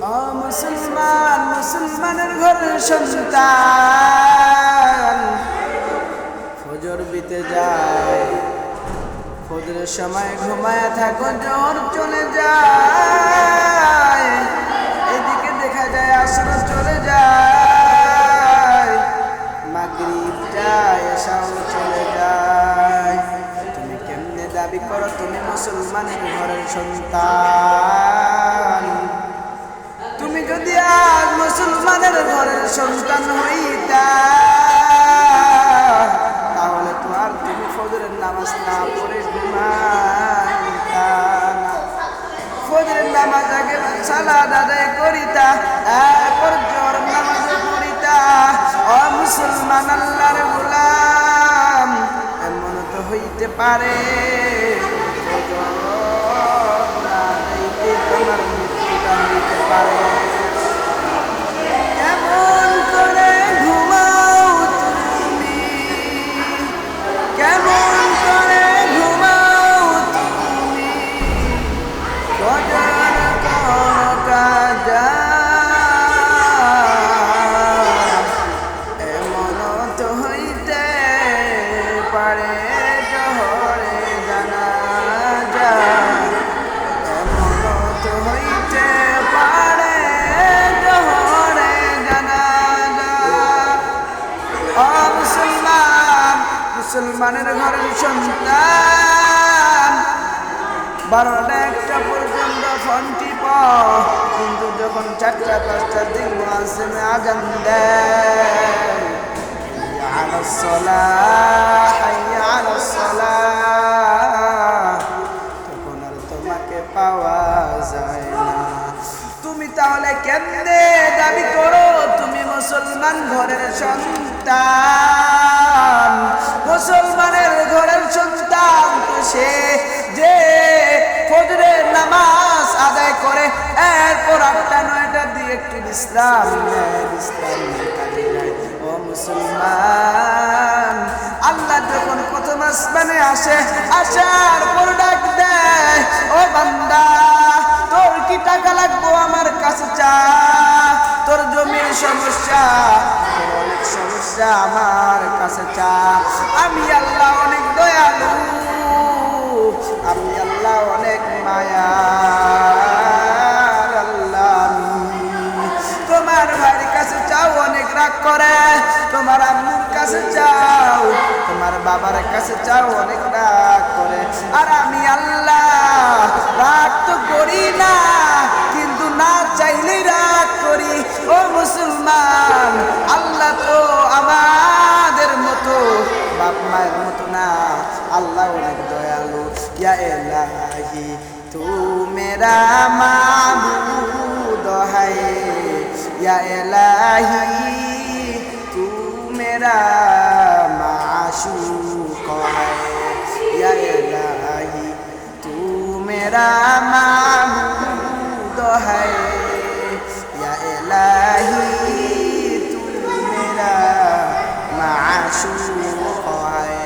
ও মুসলমান, মুসলমানের ঘরের সন্তান, ফজর বিতে যায়, ফজরের সময় ঘুমায়া থাকো, জ্বর চলে যায়, এদিকে দেখা যায় আসর চলে যায়, মাগরিব যায়, এশাও চলে যায়। তুমি কেমনে দাবি করো তুমি মুসলমানের ঘরের সন্তান? তুমি যদি আজ মুসলমানের ঘরের সন্তান হইতা, তাহলে তো আর তুমি ফজরের নামাজ না পড়ে ঘুমাইতা না। ফজরের নামাজ আগে সালাত আদায় করিতা, এরপর জোহর নামাজ পড়িতা। ও মুসলমান, আল্লাহর গোলাম, এমন তো হইতে পারে তোমার মৃত্যুটা হইতে পারে। কেমন করে ঘুমাও তুমি, কেমন করে ঘুমাও তুমি, ফজর কোন কাজা, এমন তো হইতে পারে জোহরে জানাজা, এমন তো হইতে পারে জোহরে জানাজা। ও মুসলমান, মুসলমানের ঘরের সন্তান, 12টা 1টা পর্যন্ত ফোন টিপ, কিন্তু যখন 4টা 5টার দিক মুয়াজ্জিন আযান দেয়, হাইয়া আলাস সালাহ, হাইয়া আলাস সালাহ, তখন আর তোমাকে পাওয়া যায় না। তুমি তাহলে কেমনে দাবি করো তুমি মুসলমান ঘরের সন্তান? মুসলমানের ঘরের সন্তান তো সে যে ফজরের নামাজ আদায় করে, এরপর 8টা 9টার দিকে একটু বিশ্রাম নেয়, বিশ্রাম নিয়ে কাজে যায়। ও মুসলমান, আল্লাহ যখন প্রথম আসমানে আসে, আসার পর ডাক দেয়, ও বান্দা, তোর কি টাকা লাগবো আমার কাছে চা, তোর জমির সমস্যা, তোর অনেক সমস্যা আমার কাছে চা। আমি আল্লাহ অনেক দয়ালু, আমি আল্লাহ অনেক মায়া, আল্লাহ তোমার ভাইয়ের কাছে চাও অনেক রাগ করে, তোমার আম্মুর কাছে চাও, তোমার বাবার কাছে চাও অনেক রাগ করে, আর আমি আল্লাহ রাগ তো করি না, কিন্তু না চাইলেই রাগ করি। ও মুসলমান, আল্লাহ তো আমাদের মতো বাপ মায়ের মতো না, আল্লাহ অনেক দয়ালু। ইয়া ইলাহি তু মেরা মাবুদ है, या इलाही तू मेरा माशूक है, या इलाही तू मेरा माबूद है, या इलाही तू मेरा माशूक है,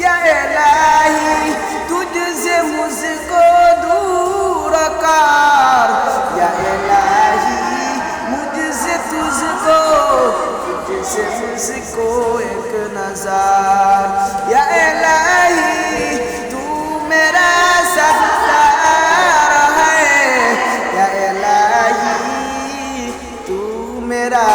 या इलाही तुझसे मुझको दूर कर, या इलाही मुझसे तुझको, तुझसे मुझको एक नज़र, या इलाही तू मेरा सत्तार है, या इलाही तू मेरा